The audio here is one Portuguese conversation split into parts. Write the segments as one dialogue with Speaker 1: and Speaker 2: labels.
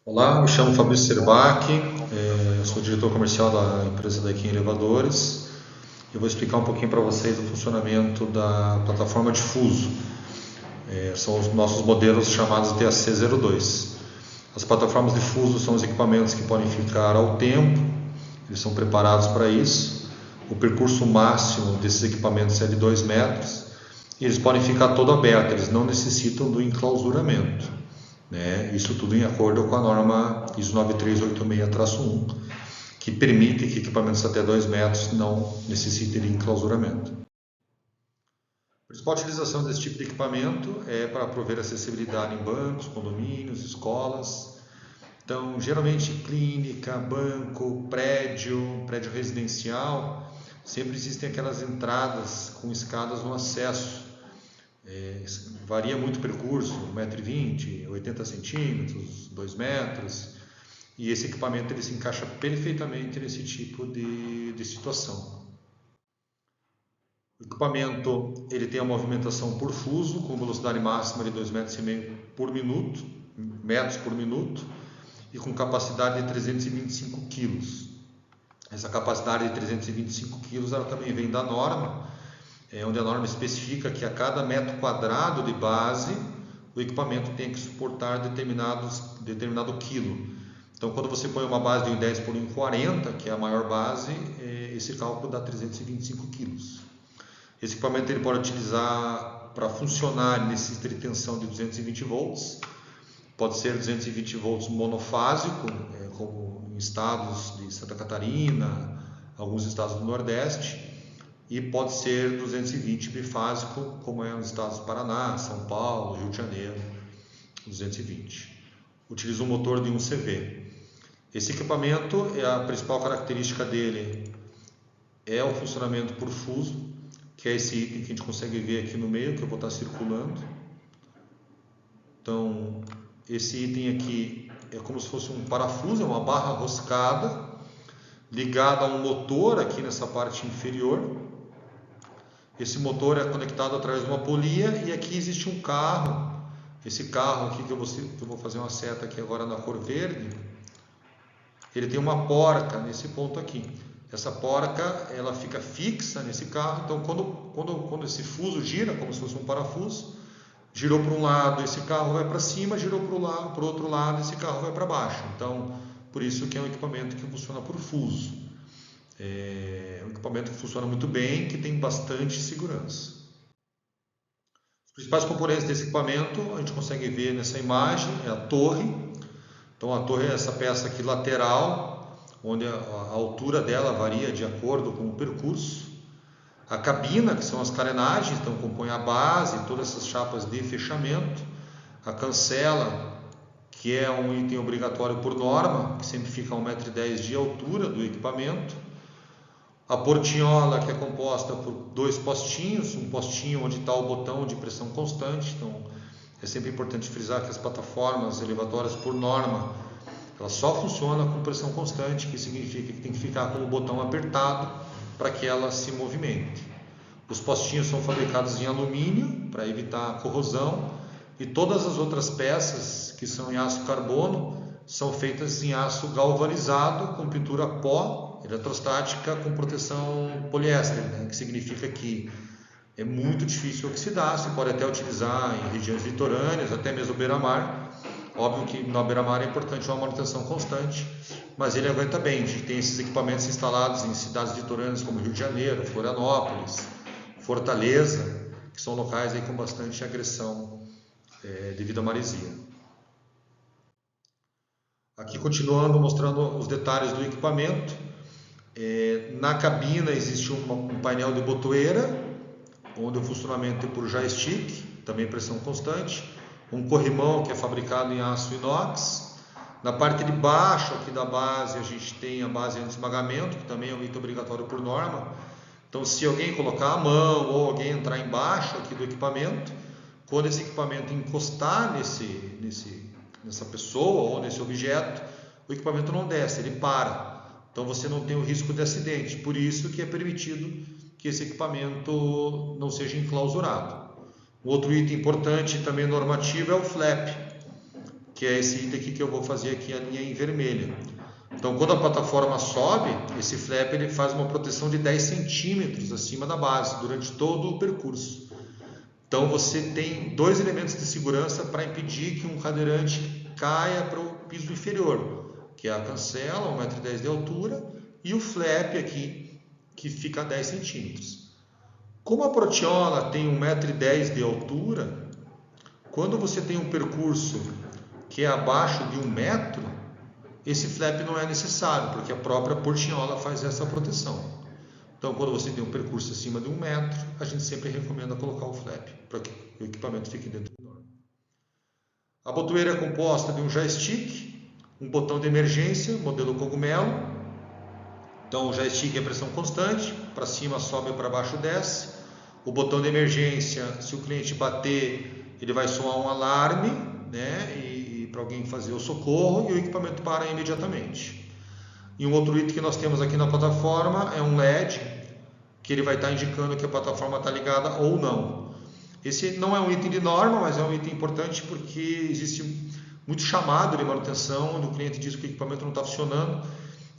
Speaker 1: Olá, me chamo Fabrício Serbach, sou diretor comercial da empresa daqui em Elevadores. Eu vou explicar um pouquinho para vocês o funcionamento da plataforma de fuso. São os nossos modelos chamados DAC02. As plataformas de fuso são os equipamentos que podem ficar ao tempo, eles são preparados para isso. O percurso máximo desses equipamentos é de 2 metros e eles podem ficar todo abertos, eles não necessitam do enclausuramento. Isso tudo em acordo com a norma ISO 9386-1, que permite que equipamentos até 2 metros não necessitem de enclausuramento. A principal utilização desse tipo de equipamento é para prover acessibilidade em bancos, condomínios, escolas. Então, geralmente clínica, banco, prédio residencial, sempre existem aquelas entradas com escadas no acesso. Varia muito o percurso, 1,20 m, 80 centímetros, 2 metros, e esse equipamento ele se encaixa perfeitamente nesse tipo de situação. O equipamento ele tem a movimentação por fuso, com velocidade máxima de 2,5 metros por minuto, e com capacidade de 325 kg. Essa capacidade de 325 kg ela também vem da norma, onde a norma especifica que a cada metro quadrado de base o equipamento tem que suportar determinado quilo. Então, quando você põe uma base de 1,10 por 1,40, que é a maior base, esse cálculo dá 325 kg. Esse equipamento ele pode utilizar para funcionar, necessita de tensão de 220 volts, pode ser 220 volts monofásico, como em estados de Santa Catarina, alguns estados do Nordeste, e pode ser 220 bifásico, como é nos estados do Paraná, São Paulo, Rio de Janeiro, 220. Utiliza um motor de 1 CV. Esse equipamento, a principal característica dele é o funcionamento por fuso, que é esse item que a gente consegue ver aqui no meio, que eu vou estar circulando. Então, esse item aqui é como se fosse um parafuso, é uma barra roscada, ligada a um motor aqui nessa parte inferior. Esse motor é conectado através de uma polia e aqui existe um carro. Esse carro aqui que eu vou fazer uma seta aqui agora na cor verde, ele tem uma porca nesse ponto aqui. Essa porca ela fica fixa nesse carro, então quando esse fuso gira, como se fosse um parafuso, girou para um lado, esse carro vai para cima, girou para o outro lado, esse carro vai para baixo. Então, por isso que é um equipamento que funciona por fuso. É um equipamento que funciona muito bem, que tem bastante segurança. Os principais componentes desse equipamento a gente consegue ver nessa imagem, é a torre. Então a torre é essa peça aqui lateral, onde a altura dela varia de acordo com o percurso. A cabina, que são as carenagens, então compõe a base, todas essas chapas de fechamento. A cancela, que é um item obrigatório por norma, que sempre fica a 1,10 m de altura do equipamento. A portinhola, que é composta por 2 postinhos, um postinho onde está o botão de pressão constante. Então é sempre importante frisar que as plataformas elevatórias por norma, ela só funciona com pressão constante, que significa que tem que ficar com o botão apertado para que ela se movimente. Os postinhos são fabricados em alumínio para evitar corrosão, e todas as outras peças que são em aço carbono são feitas em aço galvanizado com pintura pó eletrostática com proteção poliéster, que significa que é muito difícil oxidar. Você pode até utilizar em regiões litorâneas, até mesmo beira-mar. Óbvio que na beira-mar é importante uma manutenção constante, mas ele aguenta bem. A gente tem esses equipamentos instalados em cidades litorâneas como Rio de Janeiro, Florianópolis, Fortaleza, que são locais aí com bastante agressão devido à maresia. Aqui continuando, mostrando os detalhes do equipamento. Na cabina existe um painel de botoeira, onde o funcionamento é por joystick, também pressão constante. Um corrimão que é fabricado em aço inox. Na parte de baixo aqui da base a gente tem a base anti-esmagamento, que também é um item obrigatório por norma. Então, se alguém colocar a mão ou alguém entrar embaixo aqui do equipamento, quando esse equipamento encostar nessa pessoa ou nesse objeto, o equipamento não desce, ele para. Então você não tem o risco de acidente, por isso que é permitido que esse equipamento não seja enclausurado. Um outro item importante também normativo é o flap. que é esse item aqui que eu vou fazer aqui a linha em vermelho. Então, quando a plataforma sobe, esse flap ele faz uma proteção de 10 centímetros acima da base durante todo o percurso. Então, você tem dois elementos de segurança para impedir que um cadeirante caia para o piso inferior, que é a cancela, 1,10 m de altura, e o flap aqui, que fica a 10 centímetros. Como a portiola tem 1,10 m de altura, quando você tem um percurso que é abaixo de 1 metro, esse flap não é necessário, porque a própria portinhola faz essa proteção. Então, quando você tem um percurso acima de 1 metro, a gente sempre recomenda colocar o flap, para que o equipamento fique dentro do norma. A botoeira é composta de um joystick, um botão de emergência, modelo cogumelo. Então, o joystick é pressão constante, para cima sobe, para baixo desce. O botão de emergência, se o cliente bater, ele vai soar um alarme, né? E para alguém fazer o socorro, e o equipamento para imediatamente. E um outro item que nós temos aqui na plataforma é um LED, que ele vai estar indicando que a plataforma está ligada ou não. Esse não é um item de norma, mas é um item importante porque existe muito chamado de manutenção, onde o cliente diz que o equipamento não está funcionando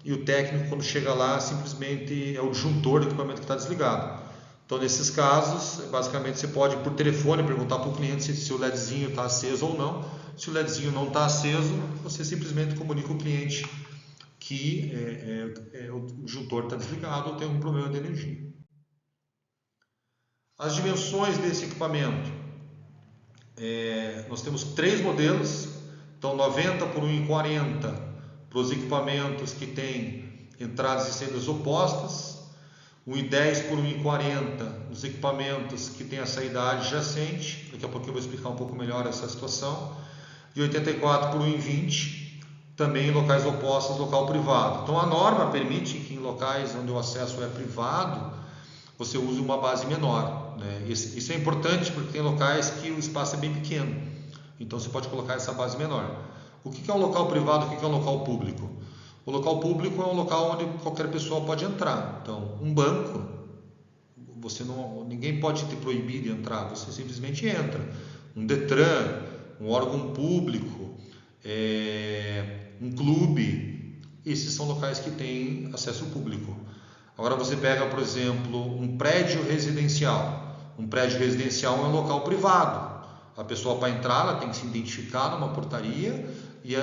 Speaker 1: e o técnico, quando chega lá, simplesmente é o disjuntor do equipamento que está desligado. Então, nesses casos, basicamente você pode, por telefone, perguntar para o cliente se o LEDzinho está aceso ou não. Se o LEDzinho não está aceso, você simplesmente comunica ao cliente que o disjuntor está desligado ou tem um problema de energia. As dimensões desse equipamento, nós temos 3 modelos, então 90 por 1,40 para os equipamentos que têm entradas e saídas opostas, 1,10 por 1,40 nos equipamentos que têm a saída adjacente, daqui a pouco eu vou explicar um pouco melhor essa situação, e 84 por 1,20 também em locais opostos, local privado. Então a norma permite que em locais onde o acesso é privado, você use uma base menor, né? Isso é importante porque tem locais que o espaço é bem pequeno, então você pode colocar essa base menor. O que é um local privado, o que é um local público? O local público é um local onde qualquer pessoa pode entrar. Então, um banco, ninguém pode te proibir de entrar, você simplesmente entra. Um Detran, um órgão público, um clube, esses são locais que têm acesso público. Agora você pega, por exemplo, um prédio residencial. Um prédio residencial é um local privado. A pessoa, para entrar, ela tem que se identificar numa portaria e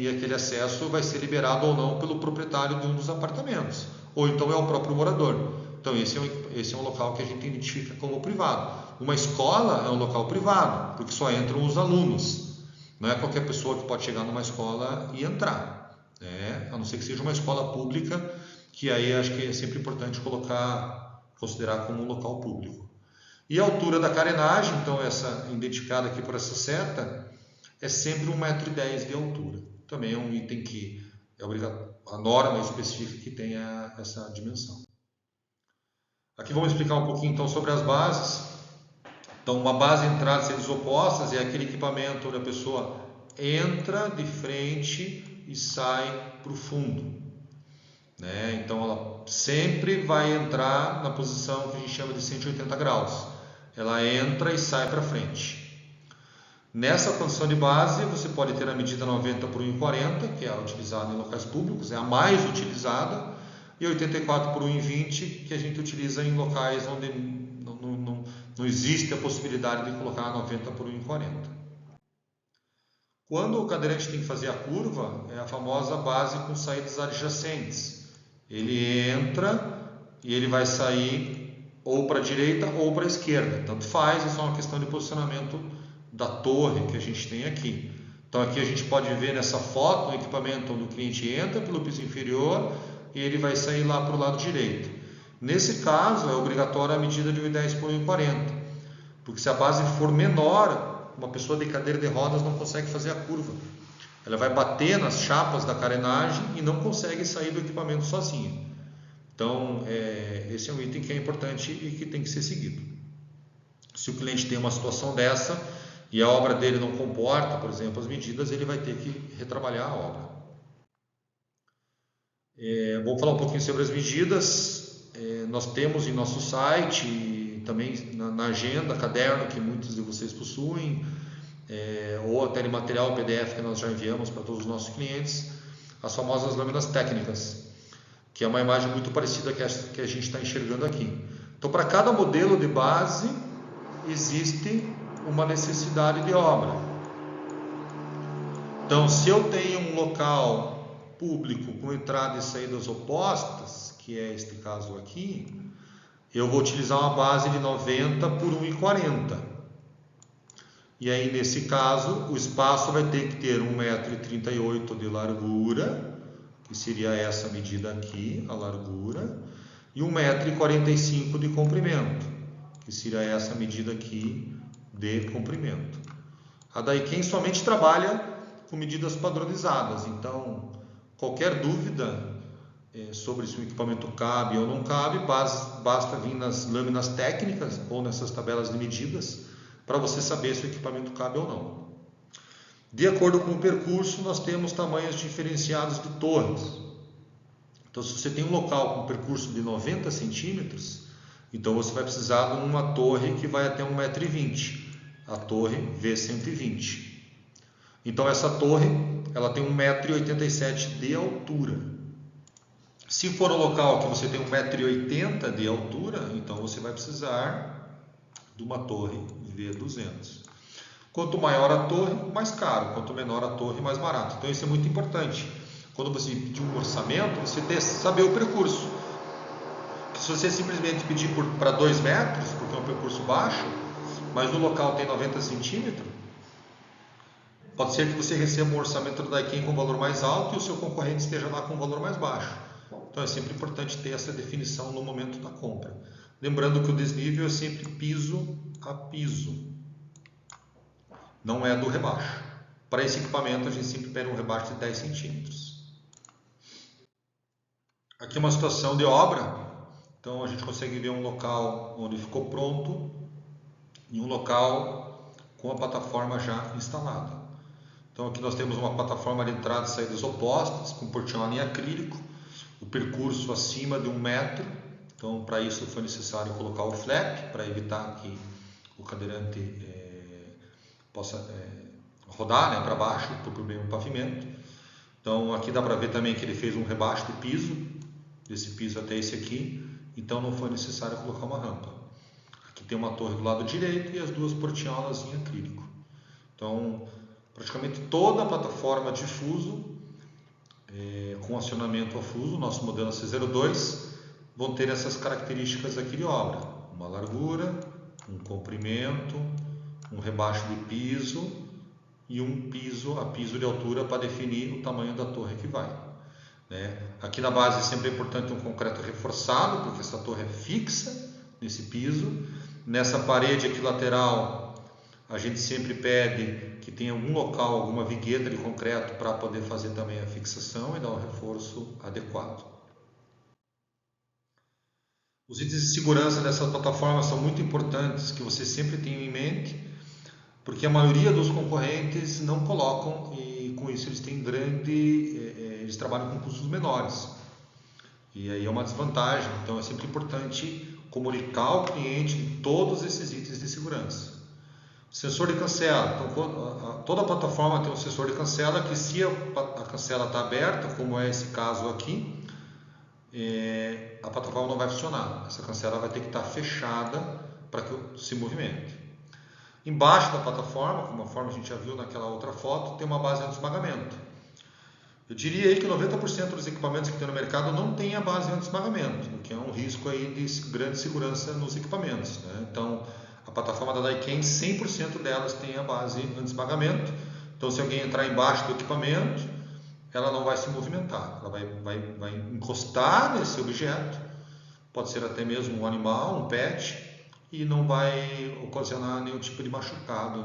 Speaker 1: aquele acesso vai ser liberado ou não pelo proprietário de um dos apartamentos, ou então é o próprio morador. Então esse é um local que a gente identifica como privado. Uma escola é um local privado, porque só entram os alunos. Não é qualquer pessoa que pode chegar numa escola e entrar, né? A não ser que seja uma escola pública, que aí acho que é sempre importante considerar como um local público. E a altura da carenagem, então essa identificada aqui por essa seta, é sempre 1,10 m de altura. Também é um item que é a norma específica que tenha essa dimensão. Aqui vamos explicar um pouquinho então sobre as bases. Então, uma base entrada e saídas opostas é aquele equipamento onde a pessoa entra de frente e sai para o fundo, né? Então ela sempre vai entrar na posição que a gente chama de 180 graus. Ela entra e sai para frente. Nessa condição de base, você pode ter a medida 90 por 1,40, que é a utilizada em locais públicos, é a mais utilizada, e 84 por 1,20, que a gente utiliza em locais onde não existe a possibilidade de colocar 90 por 1,40. Quando o cadeirante tem que fazer a curva, é a famosa base com saídas adjacentes. Ele entra e ele vai sair ou para a direita ou para a esquerda. Tanto faz, é só uma questão de posicionamento da torre que a gente tem aqui. Então aqui a gente pode ver nessa foto o equipamento onde o cliente entra pelo piso inferior e ele vai sair lá para o lado direito. Nesse caso é obrigatória a medida de 1,10 por 1,40, porque se a base for menor, uma pessoa de cadeira de rodas não consegue fazer a curva. Ela vai bater nas chapas da carenagem e não consegue sair do equipamento sozinha. Então esse é um item que é importante e que tem que ser seguido. Se o cliente tem uma situação dessa e a obra dele não comporta, por exemplo, as medidas, ele vai ter que retrabalhar a obra. Vou falar um pouquinho sobre as medidas. Nós temos em nosso site, também na agenda, caderno que muitos de vocês possuem, ou até de material PDF que nós já enviamos para todos os nossos clientes, as famosas lâminas técnicas, que é uma imagem muito parecida que a gente está enxergando aqui. Então, para cada modelo de base, existe uma necessidade de obra. Então, se eu tenho um local público com entrada e saídas opostas, que é este caso aqui, eu vou utilizar uma base de 90 por 1,40. E aí, nesse caso, o espaço vai ter que ter 1,38 m de largura, que seria essa medida aqui, a largura, e 1,45 m de comprimento, que seria essa medida aqui de comprimento. A Daiken somente trabalha com medidas padronizadas, então qualquer dúvida sobre se o equipamento cabe ou não cabe, basta vir nas lâminas técnicas ou nessas tabelas de medidas para você saber se o equipamento cabe ou não. De acordo com o percurso, nós temos tamanhos diferenciados de torres. Então, se você tem um local com percurso de 90 centímetros, então você vai precisar de uma torre que vai até 1,20 m, a torre V120. Então, essa torre ela tem 1,87 m de altura. Se for um local que você tem 1,80 m de altura, então você vai precisar de uma torre V200. Quanto maior a torre, mais caro. Quanto menor a torre, mais barato. Então isso é muito importante. Quando você pedir um orçamento, você tem que saber o percurso. Se você simplesmente pedir para 2 metros, porque é um percurso baixo, mas no local tem 90 centímetros, pode ser que você receba um orçamento da Daiken com valor mais alto e o seu concorrente esteja lá com um valor mais baixo. Então é sempre importante ter essa definição no momento da compra. Lembrando que o desnível é sempre piso a piso, não é do rebaixo. Para esse equipamento a gente sempre pede um rebaixo de 10 centímetros. Aqui é uma situação de obra, então a gente consegue ver um local onde ficou pronto e um local com a plataforma já instalada. Então aqui nós temos uma plataforma de entrada e saídas opostas, com portiolane em acrílico, o percurso acima de 1 metro. Então para isso foi necessário colocar o flap, para evitar que o cadeirante possa rodar para baixo por meio do pavimento. Então aqui dá para ver também que ele fez um rebaixo de piso, desse piso até esse aqui, então não foi necessário colocar uma rampa. Aqui tem uma torre do lado direito e as duas portiolas em acrílico. Então praticamente toda a plataforma de fuso com acionamento a fuso, nosso modelo C02, vão ter essas características aqui de obra: uma largura, um comprimento, um rebaixo de piso e um piso a piso de altura para definir o tamanho da torre que vai. Aqui na base sempre é importante um concreto reforçado, porque essa torre é fixa nesse piso. Nessa parede aqui lateral, a gente sempre pede que tenha algum local, alguma vigueta de concreto para poder fazer também a fixação e dar um reforço adequado. Os itens de segurança dessa plataforma são muito importantes, que você sempre tenha em mente, porque a maioria dos concorrentes não colocam e com isso eles têm eles trabalham com custos menores e aí é uma desvantagem. Então é sempre importante comunicar ao cliente todos esses itens de segurança. Sensor de cancela. Então toda a plataforma tem um sensor de cancela que, se a cancela está aberta, como é esse caso aqui, a plataforma não vai funcionar. Essa cancela vai ter que estar fechada para que se movimente. Embaixo da plataforma, conforme a gente já viu naquela outra foto, tem uma base anti-esmagamento. Eu diria aí que 90% dos equipamentos que tem no mercado não tem a base anti-esmagamento, o que é um risco aí de grande segurança nos equipamentos. Então, a plataforma da Daiken, 100% delas tem a base anti-esmagamento. Então, se alguém entrar embaixo do equipamento, ela não vai se movimentar, ela vai encostar nesse objeto, pode ser até mesmo um animal, um pet, e não vai ocasionar nenhum tipo de machucado,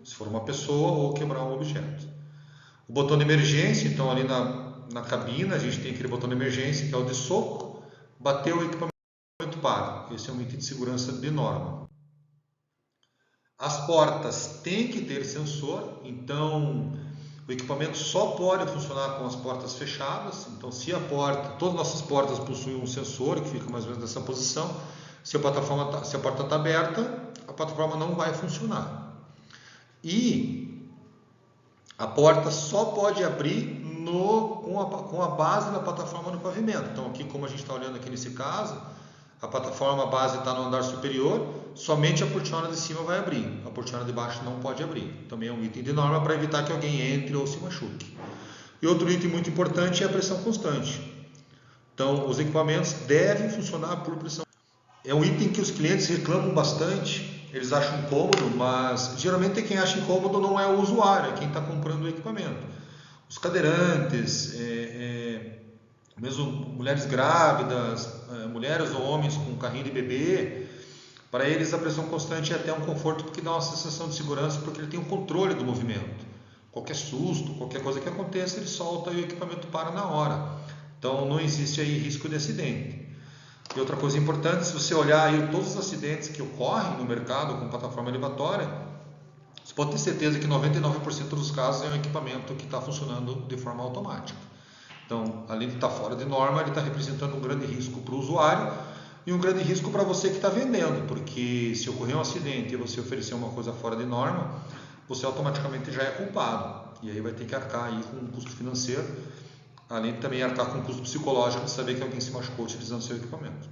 Speaker 1: se for uma pessoa, ou quebrar um objeto. O botão de emergência, então ali na cabina a gente tem aquele botão de emergência que é o de soco, bateu o equipamento para. Esse é um item de segurança de norma. As portas têm que ter sensor, então o equipamento só pode funcionar com as portas fechadas. Então se todas as nossas portas possuem um sensor que fica mais ou menos nessa posição, se a porta está aberta, a plataforma não vai funcionar. E a porta só pode abrir com a base da plataforma no pavimento. Então aqui, como a gente está olhando aqui nesse caso, a plataforma base está no andar superior, somente a portiona de cima vai abrir, a portiona de baixo não pode abrir. Também é um item de norma para evitar que alguém entre ou se machuque. E outro item muito importante é a pressão constante. Então os equipamentos devem funcionar por pressão. É um item que os clientes reclamam bastante, eles acham incômodo, mas geralmente quem acha incômodo não é o usuário, é quem está comprando o equipamento. Os cadeirantes, mesmo mulheres grávidas, mulheres ou homens com carrinho de bebê, para eles a pressão constante é até um conforto porque dá uma sensação de segurança, porque ele tem o controle do movimento. Qualquer susto, qualquer coisa que aconteça, ele solta e o equipamento para na hora. Então não existe aí risco de acidente. E outra coisa importante, se você olhar aí todos os acidentes que ocorrem no mercado com plataforma elevatória, você pode ter certeza que 99% dos casos é um equipamento que está funcionando de forma automática. Então, além de estar fora de norma, ele está representando um grande risco para o usuário e um grande risco para você que está vendendo, porque se ocorrer um acidente e você oferecer uma coisa fora de norma, você automaticamente já é culpado. E aí vai ter que arcar aí com um custo financeiro, além de também arcar com um custo psicológico de saber que alguém se machucou utilizando seu equipamento.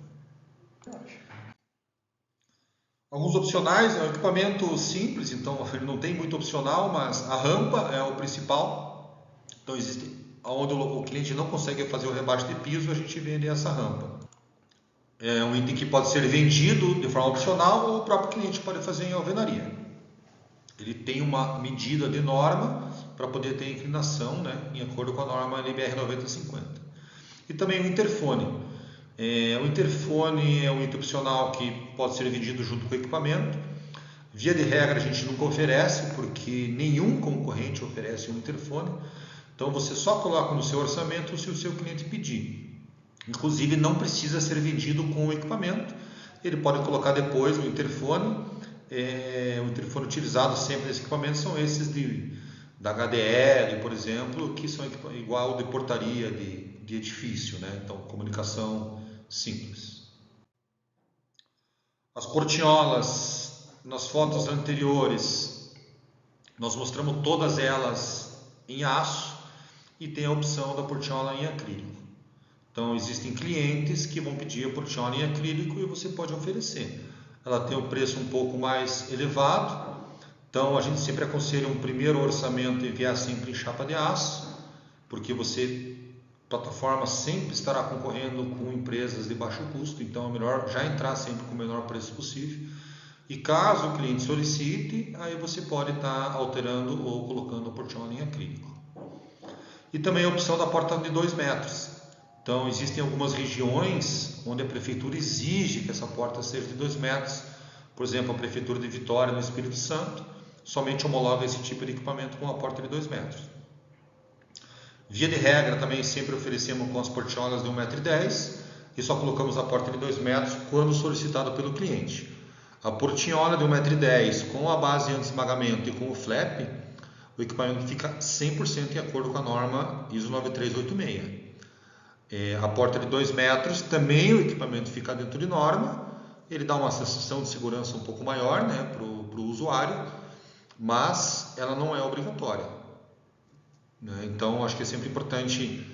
Speaker 1: Alguns opcionais, é um equipamento simples, então ele não tem muito opcional, mas a rampa é o principal. Então existe, onde o cliente não consegue fazer o rebaixo de piso, a gente vende essa rampa. É um item que pode ser vendido de forma opcional ou o próprio cliente pode fazer em alvenaria. Ele tem uma medida de norma para poder ter inclinação, né, em acordo com a norma NBR 9050. E também o interfone. O interfone é um item opcional que pode ser vendido junto com o equipamento. Via de regra a gente nunca oferece, porque nenhum concorrente oferece um interfone. Então você só coloca no seu orçamento se o seu cliente pedir. Inclusive não precisa ser vendido com o equipamento. Ele pode colocar depois o interfone. O interfone utilizado sempre nesse equipamento são esses da HDL, por exemplo, que são igual de portaria de edifício, né? Então comunicação simples. As portinholas, nas fotos anteriores, nós mostramos todas elas em aço e tem a opção da portinhola em acrílico. Então existem clientes que vão pedir a portinhola em acrílico e você pode oferecer. Ela tem um preço um pouco mais elevado, então a gente sempre aconselha um primeiro orçamento enviar sempre em chapa de aço, porque plataforma sempre estará concorrendo com empresas de baixo custo, então é melhor já entrar sempre com o menor preço possível. E caso o cliente solicite, aí você pode estar alterando ou colocando a portinhola em acrílico. E também a opção da porta de 2 metros. Então existem algumas regiões onde a prefeitura exige que essa porta seja de 2 metros. Por exemplo, a prefeitura de Vitória, no Espírito Santo, somente homologa esse tipo de equipamento com uma porta de 2 metros. Via de regra, também sempre oferecemos com as portinholas de 1,10 m e só colocamos a porta de 2 metros quando solicitado pelo cliente. A portinhola de 1,10 m com a base anti-esmagamento e com o flap, o equipamento fica 100% em acordo com a norma ISO 9386. A porta de 2 metros, também o equipamento fica dentro de norma, ele dá uma sensação de segurança um pouco maior, né, para o usuário, mas ela não é obrigatória. Então acho que é sempre importante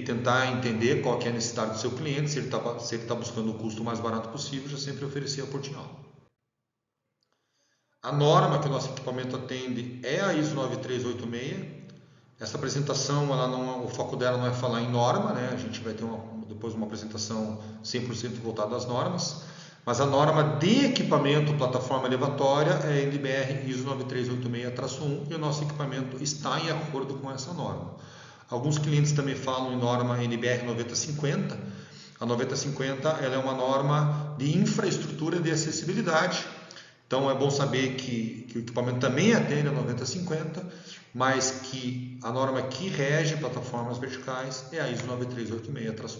Speaker 1: tentar entender qual que é a necessidade do seu cliente, se ele está buscando o custo mais barato possível, já sempre oferecer a portinhola. A norma que o nosso equipamento atende é a ISO 9386. Essa apresentação, o foco dela não é falar em norma, né? A gente vai ter depois uma apresentação 100% voltada às normas, mas a norma de equipamento plataforma elevatória é NBR ISO 9386-1 e o nosso equipamento está em acordo com essa norma. Alguns clientes também falam em norma NBR 9050. A 9050 ela é uma norma de infraestrutura de acessibilidade. Então é bom saber que o equipamento também atende a 9050, mas que a norma que rege plataformas verticais é a ISO 9386-1.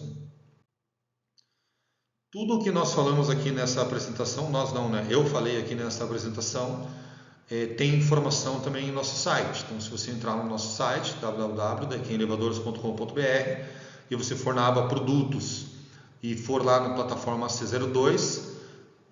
Speaker 1: Tudo o que nós falamos aqui nessa apresentação, eu falei aqui nessa apresentação, tem informação também em nosso site. Então se você entrar no nosso site, www.daqui-elevadores.com.br, e você for na aba produtos e for lá na plataforma C02,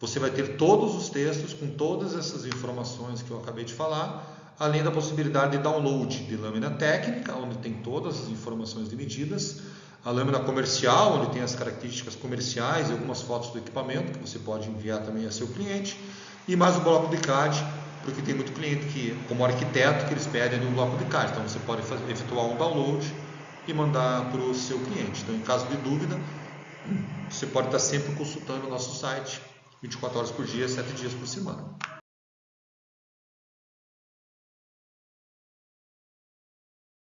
Speaker 1: você vai ter todos os textos com todas essas informações que eu acabei de falar, além da possibilidade de download de lâmina técnica, onde tem todas as informações de medidas, a lâmina comercial, onde tem as características comerciais e algumas fotos do equipamento, que você pode enviar também a seu cliente, e mais o bloco de CAD, porque tem muito cliente que, como arquiteto, que eles pedem um bloco de CAD, então você pode efetuar um download e mandar para o seu cliente. Então, em caso de dúvida, você pode estar sempre consultando o nosso site 24 horas por dia, 7 dias por semana.